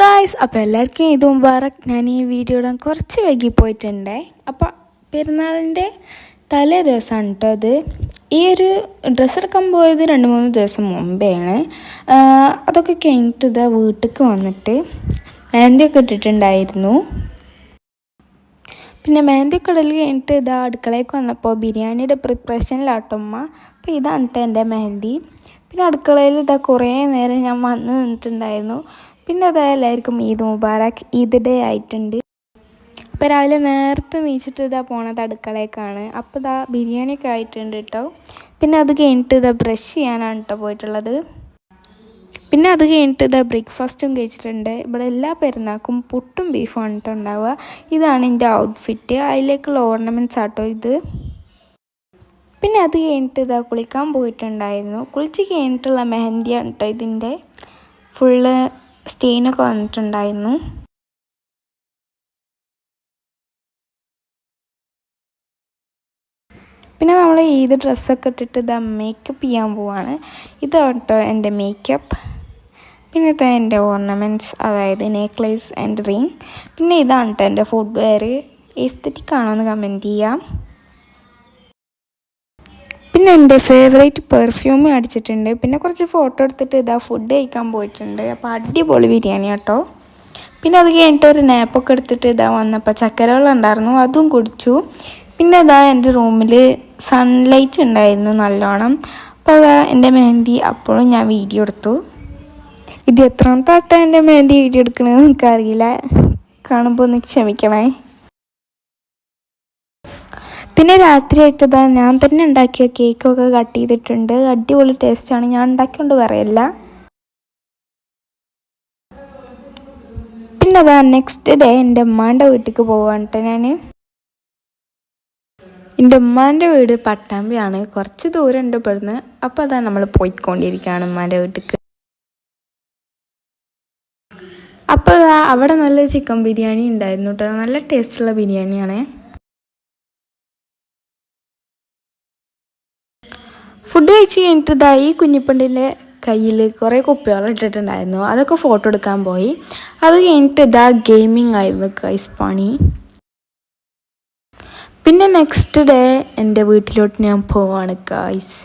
Guys, അപ്പോൾ എല്ലാവർക്കും ഈദ് മുബാറക്. ഞാൻ ഈ വീഡിയോ ഇടാൻ കുറച്ച് വൈകിപ്പോയിട്ടുണ്ടേ. അപ്പോൾ പെരുന്നാളിൻ്റെ തലേ ദിവസമാണ് കേട്ടോ അത്. ഈ ഒരു ഡ്രസ്സ് എടുക്കാൻ പോയത് 2-3 ദിവസം മുമ്പെയാണ്. അതൊക്കെ കഴിഞ്ഞിട്ട് ഇതാ വീട്ടിലേക്ക് വന്നിട്ട് മെഹന്തിയൊക്കെ ഇട്ടിട്ടുണ്ടായിരുന്നു. പിന്നെ മെഹന്തിയൊക്കെ ഇടൽ കഴിഞ്ഞിട്ട് ഇതാ അടുക്കളയ്ക്ക് വന്നപ്പോൾ ബിരിയാണിയുടെ പ്രിപ്പറേഷനിലാട്ടമ്മ. അപ്പോൾ ഇതാണ് കേട്ടോ എൻ്റെ മെഹന്തി. പിന്നെ അടുക്കളയിൽ ഇതാ കുറേ നേരം ഞാൻ വന്ന് നിന്നിട്ടുണ്ടായിരുന്നു. പിന്നെ അതാ എല്ലാവർക്കും ഈദ് മുബാറക്, ഈദ് ഡേ ആയിട്ടുണ്ട്. അപ്പോൾ രാവിലെ നേരത്തെ നീച്ചിട്ട് ഇതാ പോണത് അടുക്കളയ്ക്കാണ്. അപ്പോൾ ഇതാ ബിരിയാണിയൊക്കെ ആയിട്ടുണ്ട് കേട്ടോ. പിന്നെ അത് കഴിഞ്ഞിട്ട് ഇതാ ബ്രഷ് ചെയ്യാനാണ് കേട്ടോ പോയിട്ടുള്ളത്. പിന്നെ അത് കഴിഞ്ഞിട്ട് ഇതാ ബ്രേക്ക്ഫാസ്റ്റും കഴിച്ചിട്ടുണ്ട്. ഇവിടെ എല്ലാ പെരുന്നാൾക്കും പുട്ടും ബീഫും ആണ് കേട്ടോ ഉണ്ടാവുക. ഇതാണ് എൻ്റെ ഔട്ട്ഫിറ്റ്, അതിലേക്കുള്ള ഓർണമെൻറ്റ്സ് ആട്ടോ ഇത്. പിന്നെ അത് കഴിഞ്ഞിട്ട് ഇതാ കുളിക്കാൻ പോയിട്ടുണ്ടായിരുന്നു. കുളിച്ച് കഴിഞ്ഞിട്ടുള്ള മെഹന്തിയാണ് കേട്ടോ ഇതിൻ്റെ. ഫുള്ള് സ്റ്റെയിനൊക്കെ വന്നിട്ടുണ്ടായിരുന്നു. പിന്നെ നമ്മൾ ഈദ് ഡ്രസ്സൊക്കെ ഇട്ടിട്ട് ഇതാ മേക്കപ്പ് ചെയ്യാൻ പോവാണ്. ഇതാട്ടോ എൻ്റെ മേക്കപ്പ്. പിന്നെ ഇതാ എൻ്റെ ഓർണമെൻറ്റ്സ്, അതായത് നെക്ലേസ് ആൻഡ് റിങ്. പിന്നെ ഇതാണ് കേട്ടോ എൻ്റെ ഫുഡ് വെയർ. എസ്തെറ്റിക് ആണോ എന്ന് കമൻറ്റ് ചെയ്യാം. പിന്നെ എൻ്റെ ഫേവറേറ്റ് പെർഫ്യൂം അടിച്ചിട്ടുണ്ട്. പിന്നെ കുറച്ച് ഫോട്ടോ എടുത്തിട്ട് ഇതാ ഫുഡ് കഴിക്കാൻ പോയിട്ടുണ്ട്. അപ്പോൾ അടിപൊളി ബിരിയാണി കേട്ടോ. പിന്നെ അത് കഴിഞ്ഞിട്ട് ഒരു നാപ്പൊക്കെ എടുത്തിട്ട് ഇതാ വന്നപ്പോൾ ചക്കരവെള്ളം ഉണ്ടായിരുന്നു, അതും കുടിച്ചു. പിന്നെ ഇതാ എൻ്റെ റൂമിൽ സൺലൈറ്റ് ഉണ്ടായിരുന്നു നല്ലോണം. അപ്പോൾ അതാ എൻ്റെ മെഹന്തി അപ്പോഴും ഞാൻ വീഡിയോ എടുത്തു. ഇത് എത്രാമത്തെ വട്ടം എൻ്റെ മെഹന്തി വീഡിയോ എടുക്കണമെന്ന് എനിക്കറിയില്ല, കാണുമ്പോൾ ഒന്ന് ക്ഷമിക്കണേ. പിന്നെ രാത്രിയായിട്ട് ഇതാ ഞാൻ തന്നെ ഉണ്ടാക്കിയ കേക്കൊക്കെ കട്ട് ചെയ്തിട്ടുണ്ട്. അടിപൊളി ടേസ്റ്റാണ്, ഞാൻ ഉണ്ടാക്കിക്കൊണ്ട് പറയല്ല. പിന്നെ അതാ നെക്സ്റ്റ് ഡേ എൻ്റെ ഉമ്മാൻ്റെ വീട്ടിലേക്ക് പോവാണ് കേട്ടോ ഞാൻ. എൻ്റെ ഉമ്മാൻ്റെ വീട് പട്ടാമ്പിയാണ്, കുറച്ച് ദൂരം ഉണ്ട് ഇവിടുന്ന്. അപ്പോൾ അതാ നമ്മൾ പോയിക്കൊണ്ടിരിക്കുകയാണ് ഉമ്മാൻ്റെ വീട്ടിലേക്ക്. അപ്പോൾ അതാ അവിടെ നല്ല ചിക്കൻ ബിരിയാണി ഉണ്ടായിരുന്നു കേട്ടോ, നല്ല ടേസ്റ്റുള്ള ബിരിയാണിയാണ്. ഫുഡ് കഴിച്ച് കഴിഞ്ഞിട്ട് ഇതാ ഈ കുഞ്ഞിപ്പണ്ടിൻ്റെ കയ്യിൽ കുറേ കുപ്പികൾ ഇട്ടിട്ടുണ്ടായിരുന്നു, അതൊക്കെ ഫോട്ടോ എടുക്കാൻ പോയി. അത് കഴിഞ്ഞിട്ട് ഇതാ ഗെയിമിങ് ആയിരുന്നു ഗൈസ് പണി. പിന്നെ നെക്സ്റ്റ് ഡേ എൻ്റെ വീട്ടിലോട്ട് ഞാൻ പോവാണ് ഗൈസ്.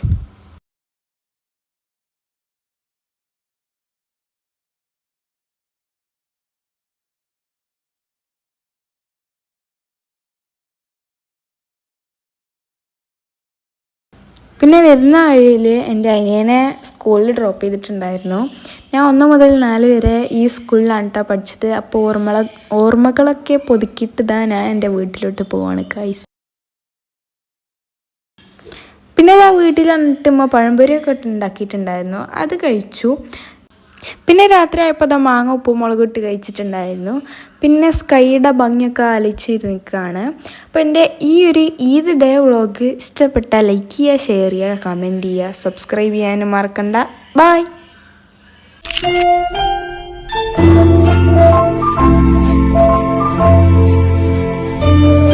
പിന്നെ വരുന്ന വഴിയിൽ എൻ്റെ അനിയനെ സ്കൂളിൽ ഡ്രോപ്പ് ചെയ്തിട്ടുണ്ടായിരുന്നു. ഞാൻ 1 മുതൽ 4 വരെ ഈ സ്കൂളിലാണ് കേട്ടോ പഠിച്ചത്. അപ്പോൾ ഓർമ്മകളൊക്കെ പുതുക്കിയിട്ട് ഞാൻ എൻ്റെ വീട്ടിലോട്ട് പോവാണ് ഗൈസ്. പിന്നെ ആ വീട്ടിൽ വന്നിട്ട് പഴംപൊരിയൊക്കെ ഉണ്ടാക്കിയിട്ടുണ്ടായിരുന്നു, അത് കഴിച്ചു. പിന്നെ രാത്രി ആയപ്പോൾ അതാ മാങ്ങ ഉപ്പും മുളകും ഇട്ട് കഴിച്ചിട്ടുണ്ടായിരുന്നു. പിന്നെ സ്കൈയുടെ ഭംഗിയൊക്കെ ആലോചിച്ച് നിൽക്കുകയാണ്. അപ്പോൾ എൻ്റെ ഈ ഒരു ഈദ് ഡേ വ്ളോഗ് ഇഷ്ടപ്പെട്ടാൽ ലൈക്ക് ചെയ്യുക, ഷെയർ ചെയ്യുക, കമൻറ്റ് ചെയ്യുക, സബ്സ്ക്രൈബ് ചെയ്യാനും മറക്കണ്ട. ബൈ.